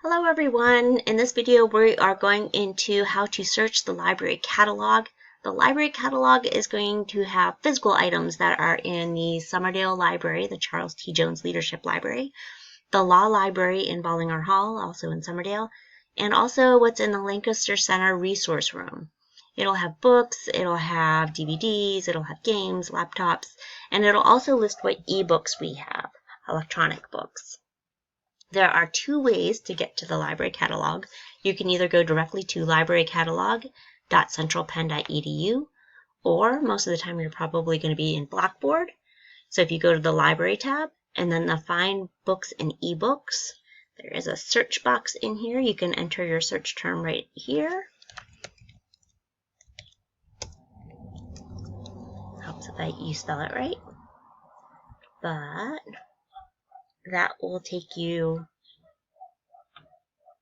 Hello everyone! In this video we are going into how to search the library catalog. The library catalog is going to have physical items that are in the Summerdale Library, the Charles T. Jones Leadership Library, the Law Library in Ballinger Hall, also in Summerdale, and also what's in the Lancaster Center Resource Room. It'll have books, it'll have DVDs, it'll have games, laptops, and it'll also list what ebooks we have, electronic books. There are two ways to get to the library catalog. You can either go directly to librarycatalog.centralpenn.edu, or most of the time you're probably going to be in Blackboard. So if you go to the Library tab and then the Find Books and eBooks, there is a search box in here. You can enter your search term right here. Helps if you spell it right. But that will take you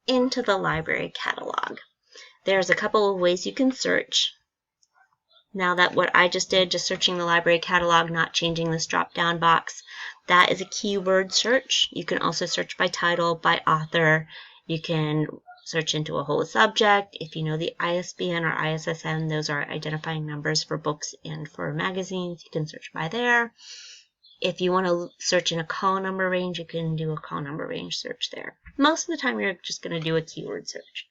into the library catalog. There's a couple of ways you can search. Now that what I just did, just searching the library catalog, not changing this drop-down box, that is a keyword search. You can also search by title, by author. You can search into a whole subject. If you know the ISBN or ISSN, those are identifying numbers for books and for magazines. You can search by there. If you want to search in a call number range, you can do a call number range search there. Most of the time, you're just going to do a keyword search.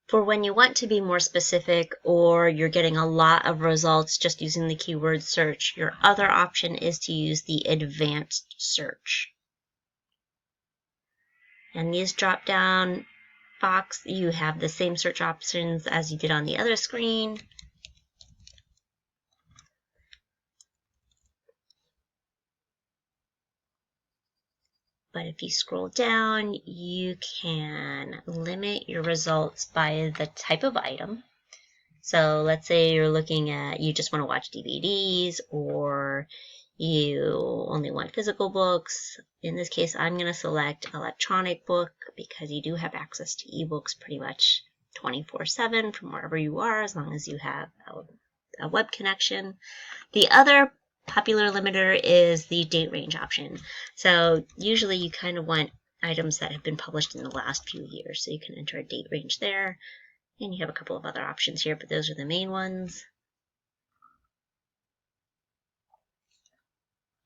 For when you want to be more specific or you're getting a lot of results just using the keyword search, your other option is to use the advanced search. And these drop-down box, you have the same search options as you did on the other screen. But if you scroll down, you can limit your results by the type of item. So let's say you're looking at, you just want to watch DVDs, or you only want physical books. In this case, I'm going to select electronic book because you do have access to ebooks pretty much 24/7 from wherever you are, as long as you have a web connection. The other popular limiter is the date range option. So usually you kind of want items that have been published in the last few years. So you can enter a date range there. And you have a couple of other options here, but those are the main ones.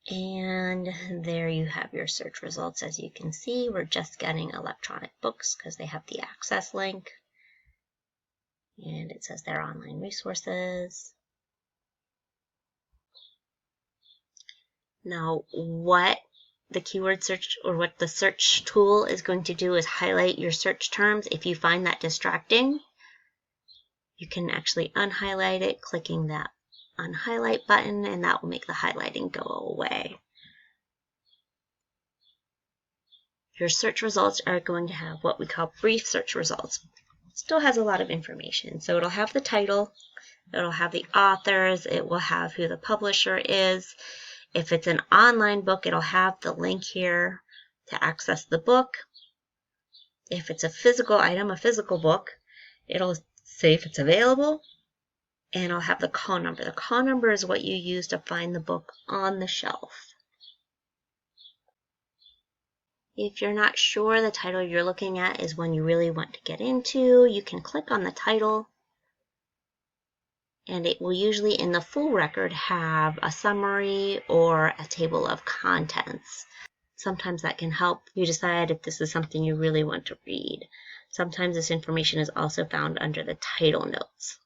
And there you have your search results. As you can see, we're just getting electronic books because they have the access link. And it says they're online resources. Now, what the keyword search or what the search tool is going to do is highlight your search terms. If you find that distracting, you can actually unhighlight it, clicking that unhighlight button, and that will make the highlighting go away. Your search results are going to have what we call brief search results. It still has a lot of information. So it'll have the title, it'll have the authors, it will have who the publisher is. If it's an online book, it'll have the link here to access the book. If it's a physical item, a physical book, it'll say if it's available, and it'll have the call number. The call number is what you use to find the book on the shelf. If you're not sure the title you're looking at is one you really want to get into, you can click on the title, and it will usually in the full record have a summary or a table of contents. Sometimes that can help you decide if this is something you really want to read. Sometimes this information is also found under the title notes.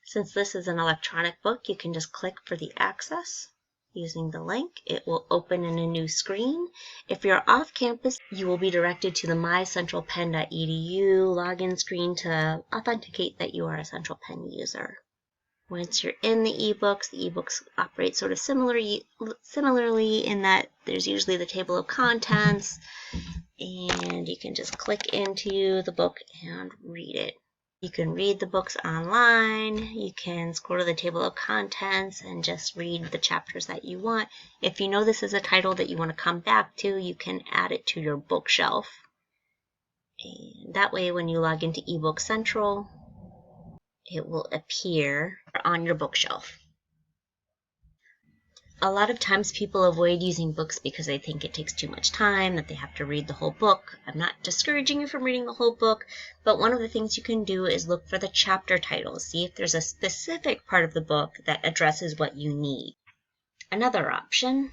Since this is an electronic book, you can just click for the access using the link. It will open in a new screen. If you're off campus, you will be directed to the mycentralpenn.edu login screen to authenticate that you are a Central Penn user. Once you're in the ebooks operate sort of similarly in that there's usually the table of contents, and you can just click into the book and read it. You can read the books online. You can scroll to the table of contents and just read the chapters that you want. If you know this is a title that you want to come back to, you can add it to your bookshelf. And that way, when you log into eBook Central, it will appear on your bookshelf. A lot of times people avoid using books because they think it takes too much time, that they have to read the whole book. I'm not discouraging you from reading the whole book, but one of the things you can do is look for the chapter titles. See if there's a specific part of the book that addresses what you need. Another option,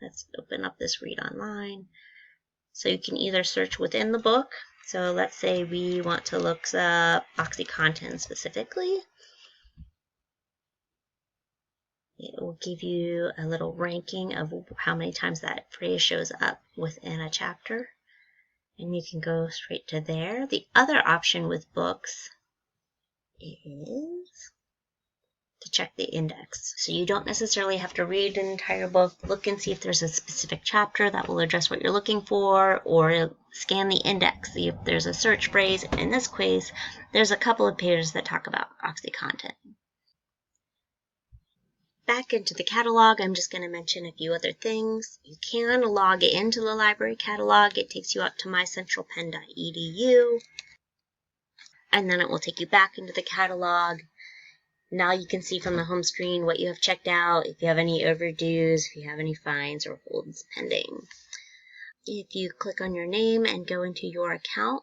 let's open up this Read Online. So you can either search within the book. So let's say we want to look up OxyContin specifically. It will give you a little ranking of how many times that phrase shows up within a chapter. And you can go straight to there. The other option with books is to check the index. So you don't necessarily have to read an entire book. Look and see if there's a specific chapter that will address what you're looking for, or scan the index, see if there's a search phrase. In this case, there's a couple of pages that talk about OxyContin. Back into the catalog, I'm just going to mention a few other things. You can log into the library catalog. It takes you out to mycentralpenn.edu, and then it will take you back into the catalog. Now you can see from the home screen what you have checked out, if you have any overdues, if you have any fines or holds pending. If you click on your name and go into your account,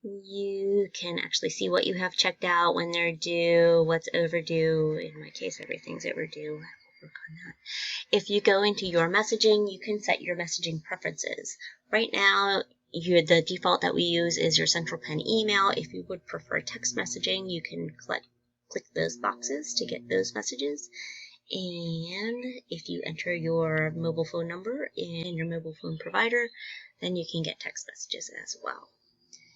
you can actually see what you have checked out, when they're due, what's overdue. In my case, everything's overdue. I will work on that. If you go into your messaging, you can set your messaging preferences. Right now, the default that we use is your Central Penn email. If you would prefer text messaging, you can click those boxes to get those messages. And if you enter your mobile phone number and your mobile phone provider, then you can get text messages as well.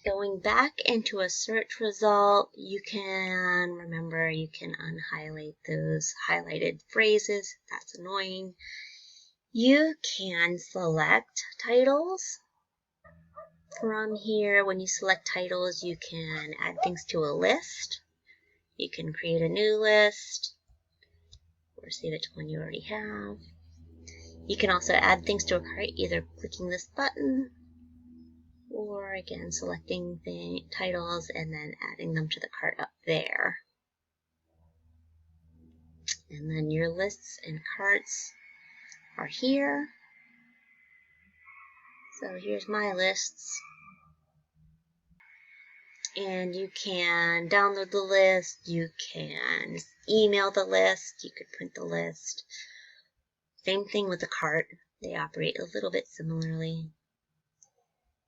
Going back into a search result, you can unhighlight those highlighted phrases. That's annoying. You can select titles. From here, when you select titles, you can add things to a list. You can create a new list, or save it to one you already have. You can also add things to a cart, either clicking this button, or again, selecting the titles and then adding them to the cart up there. And then your lists and carts are here. So here's my lists. And you can download the list, you can email the list, you could print the list. Same thing with the cart. They operate a little bit similarly.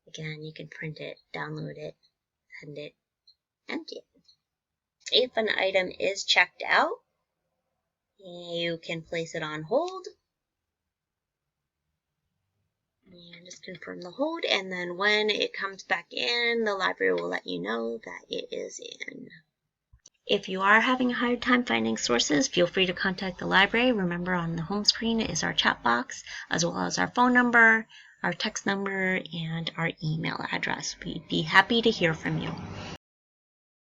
Again, you can print it, download it, send it, empty it. If an item is checked out, you can place it on hold. And just confirm the hold, and then when it comes back in, the library will let you know that it is in. If you are having a hard time finding sources, feel free to contact the library. Remember, on the home screen is our chat box, as well as our phone number, our text number, and our email address. We'd be happy to hear from you.